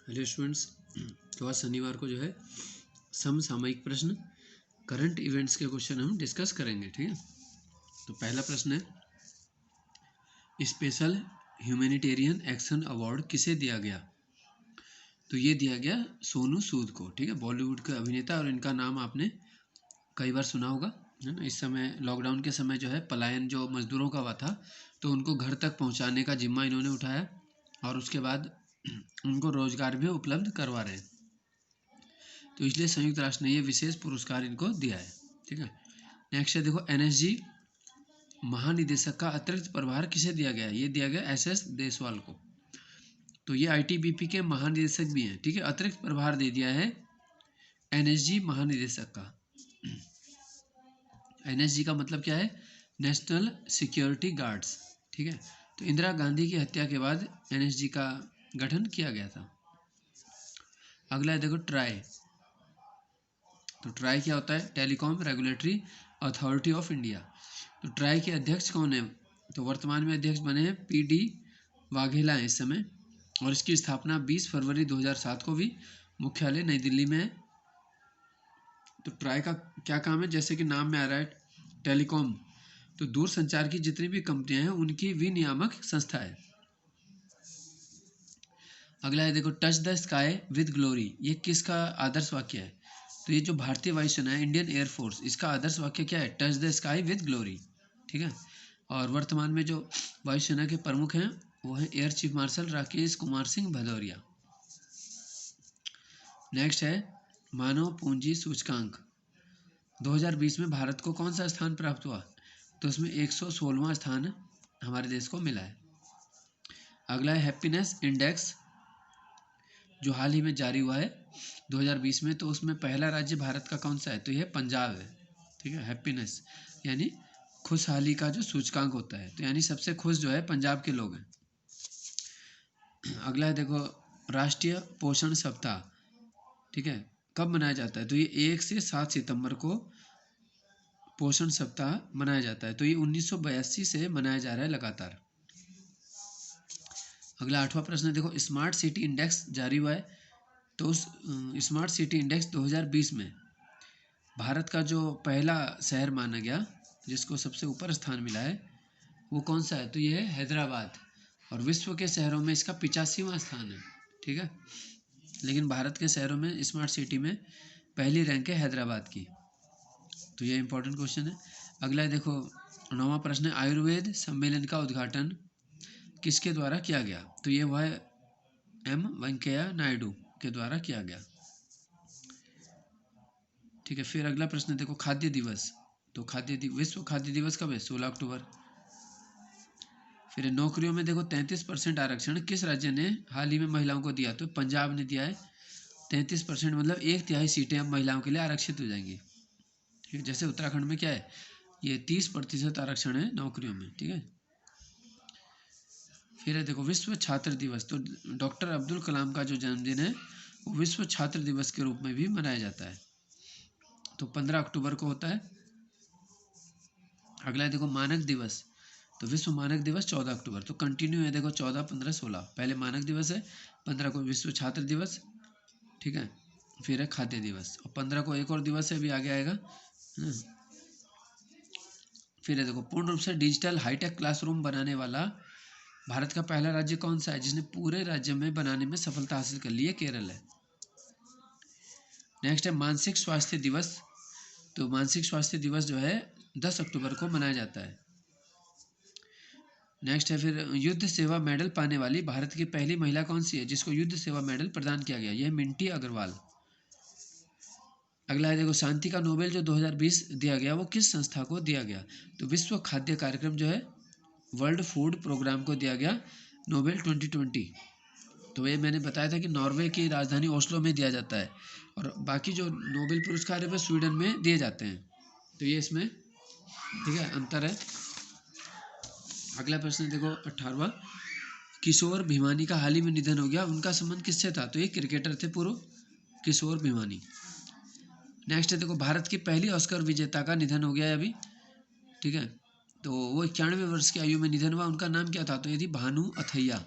Hello students, तो आज शनिवार को जो है समसामयिक प्रश्न करंट इवेंट्स के क्वेश्चन हम डिस्कस करेंगे। ठीक है, तो पहला प्रश्न है, स्पेशल ह्यूमैनिटेरियन एक्शन अवार्ड किसे दिया गया? तो ये दिया गया सोनू सूद को। ठीक है, बॉलीवुड के अभिनेता, और इनका नाम आपने कई बार सुना होगा, है ना। इस समय लॉकडाउन के समय जो है पलायन जो मजदूरों का हुआ था, तो उनको घर तक पहुंचाने का जिम्मा इन्होंने उठाया और उसके बाद उनको रोजगार भी उपलब्ध करवा रहे हैं, तो इसलिए संयुक्त राष्ट्र ने ये विशेष पुरस्कार इनको दिया है। ठीक है, नेक्स्ट है, देखो एनएसजी महानिदेशक का अतिरिक्त प्रभार किसे दिया गया? ये दिया गया एसएस देसवाल को। तो ये आईटीबीपी के महानिदेशक भी हैं। ठीक है, अतिरिक्त प्रभार दे दिया है एनएसजी महानिदेशक का। एनएसजी का मतलब क्या है? National security guards. ठीक है, तो इंदिरा गांधी की हत्या के बाद एनएसजी का गठन किया गया था। अगला है, देखो ट्राई। तो ट्राई क्या होता है? Telecom regulatory authority of India. तो ट्राई के अध्यक्ष कौन है? तो वर्तमान में अध्यक्ष बने हैं पीडी वाघेला है इस समय, और इसकी स्थापना 20 फरवरी 2007 को भी मुख्यालय नई दिल्ली में है। तो ट्राई का क्या काम है? जैसे कि नाम में आ रहा है टेलीकॉम, तो दूरसंचार की जितनी भी कंपनियां हैं उनकी विनियामक संस्था है। अगला है, देखो touch the sky with glory. ये किसका आदर्श वाक्य है? तो ये जो भारतीय वायुसेना है, इंडियन एयरफोर्स, इसका आदर्श वाक्य क्या है? Touch the sky with glory. ठीक है, और वर्तमान में जो वायुसेना के प्रमुख हैं वो है air chief marshal Rakesh Kumar Singh Bhadauria. Next है, मानव पूंजी सूचकांक 2020 में भारत को कौन सा स्थान प्राप्त हुआ? तो उसमें 116वां स्थान हमारे देश को मिला है। अगला है हैप्पीनेस इंडेक्स, जो हाल ही में जारी हुआ है 2020 में, तो उसमें पहला राज्य भारत का कौन सा है? तो यह पंजाब है। ठीक है, हैप्पीनेस यानी खुशहाली का जो सूचकांक होता है, तो यानी सबसे खुश जो है पंजाब के लोग हैं। अगला है, देखो राष्ट्रीय पोषण सप्ताह। ठीक है, कब मनाया जाता है? तो ये 1 से 7 सितंबर को पोषण सप्ताह मनाया जाता है। तो ये 1982 से मनाया जा रहा है लगातार। अगला 8वां प्रश्न है, देखो स्मार्ट सिटी इंडेक्स जारी हुआ है, तो उस स्मार्ट सिटी इंडेक्स 2020 में भारत का जो पहला शहर माना गया, जिसको सबसे ऊपर स्थान मिला है, वो कौन सा है? तो ये है हैदराबाद, और विश्व के शहरों में इसका 85वां स्थान है। ठीक है, लेकिन भारत के शहरों में स्मार्ट सिटी में पहली रैंक है हैदराबाद की। तो ये इंपॉर्टेंट क्वेश्चन है। अगला है, देखो 9वां प्रश्न है, आयुर्वेद सम्मेलन का उद्घाटन किसके द्वारा किया गया? तो ये हुआ है एम वेंकैया नायडू के द्वारा किया गया। ठीक है, फिर अगला प्रश्न देखो खाद्य दिवस। तो विश्व खाद्य दिवस कब है? 16 अक्टूबर। फिर नौकरियों में देखो 33% आरक्षण किस राज्य ने हाल ही में महिलाओं को दिया? तो पंजाब ने दिया है 33%, मतलब 1/3 सीटें अब महिलाओं के लिए आरक्षित हो जाएंगी। ठीक है, जैसे उत्तराखंड में क्या है, ये 30% आरक्षण है नौकरियों में। ठीक है, फिर है देखो विश्व छात्र दिवस। तो डॉक्टर अब्दुल कलाम का जो जन्मदिन है वो विश्व छात्र दिवस के रूप में भी मनाया जाता है, तो 15 अक्टूबर को होता है। अगला है, देखो मानक दिवस। तो विश्व मानक दिवस 14 अक्टूबर, तो कंटिन्यू है, देखो 14, 15, 16, पहले मानक दिवस है, 15 को विश्व छात्र दिवस। ठीक है, फिर है खाद्य दिवस, और 15 को एक और दिवस है, अभी आगे आएगा। फिर है देखो पूर्ण रूप से डिजिटल हाईटेक क्लासरूम बनाने वाला भारत का पहला राज्य कौन सा है जिसने पूरे राज्य में बनाने में सफलता हासिल कर ली है? केरल है। नेक्स्ट है मानसिक स्वास्थ्य दिवस। तो मानसिक स्वास्थ्य दिवस जो है 10 अक्टूबर को मनाया जाता है। नेक्स्ट है, फिर युद्ध सेवा मेडल पाने वाली भारत की पहली महिला कौन सी है जिसको युद्ध सेवा मेडल प्रदान किया गया? यह मिंटी अग्रवाल। अगला है, देखो शांति का नोबेल जो 2020 दिया गया वो किस संस्था को दिया गया? तो विश्व खाद्य कार्यक्रम जो है वर्ल्ड फूड प्रोग्राम को दिया गया नोबेल 2020। तो ये मैंने बताया था कि नॉर्वे की राजधानी ओस्लो में दिया जाता है, और बाकी जो नोबेल पुरस्कार है वो स्वीडन में दिए जाते हैं। तो ये इसमें ठीक है अंतर है। अगला प्रश्न देखो 18वां, किशोर भिवानी का हाल ही में निधन हो गया, उनका संबंध किससे था? तो ये क्रिकेटर थे पूर्व किशोर भिवानी। नेक्स्ट है, देखो भारत की पहली ऑस्कर विजेता का निधन हो गया है अभी। ठीक है, तो वो 91 वर्ष की आयु में निधन हुआ, उनका नाम क्या था? तो ये थी भानु अथैया।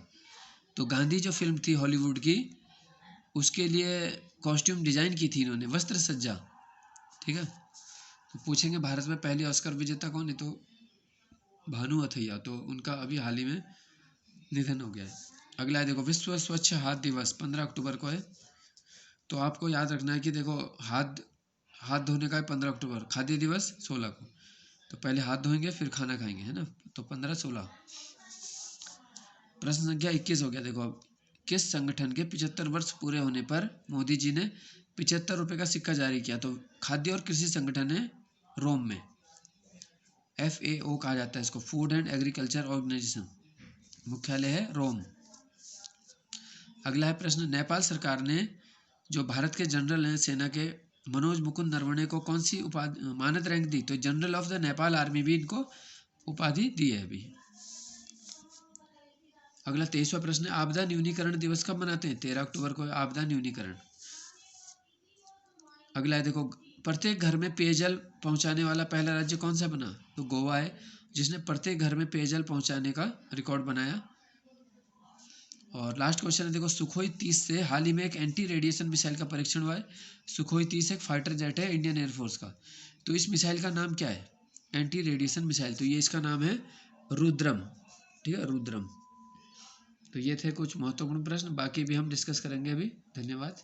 तो गांधी जो फिल्म थी हॉलीवुड की, उसके लिए कॉस्ट्यूम डिजाइन की थी इन्होंने, वस्त्र सज्जा, ठीक है। तो पूछेंगे भारत में पहली ऑस्कर विजेता कौन है, तो भानु अथैया, तो उनका अभी हाल ही में निधन हो गया है। अगला है देखो, विश्व स्वच्छ हाथ दिवस 15 अक्टूबर को है। तो आपको याद रखना है कि देखो हाथ धोने का है 15 अक्टूबर, खाद्य दिवस 16 को। तो पहले हाथ धोएंगे फिर खाना खाएंगे, है ना। तो 15-16। प्रश्न संख्या 21 हो गया। देखो अब, किस संगठन के 75 वर्ष पूरे होने पर मोदी जी ने 75 रुपये का सिक्का जारी किया? तो खाद्य और कृषि संगठन है रोम में, FAO कहा जाता है इसको, फूड एंड एग्रीकल्चर ऑर्गेनाइजेशन, मुख्यालय है रोम। अगला है प्रश्न, नेपाल सरकार ने जो भारत के जनरल हैं सेना के मनोज मुकुंद नरवणे को कौन सी उपाधि मानद रैंक दी? तो general of the Nepal army भी इनको उपाधि दी है अभी। अगला 23वां प्रश्न, आपदा न्यूनीकरण दिवस कब मनाते हैं? 13 अक्टूबर को आपदा न्यूनीकरण। अगला है देखो, प्रत्येक घर में पेयजल पहुंचाने वाला पहला राज्य कौन सा बना? तो गोवा है, जिसने प्रत्येक घर में पेयजल पहुंचाने का रिकॉर्ड बनाया। और लास्ट क्वेश्चन है देखो, सुखोई 30 से हाल ही में एक एंटी रेडिएशन मिसाइल का परीक्षण हुआ है। सुखोई 30 एक फाइटर जेट है इंडियन एयरफोर्स का। तो इस मिसाइल का नाम क्या है? एंटी रेडिएशन मिसाइल, तो ये इसका नाम है रुद्रम, ठीक है, रुद्रम। तो ये थे कुछ महत्वपूर्ण प्रश्न, बाकी भी हम डिस्कस करेंगे अभी। धन्यवाद।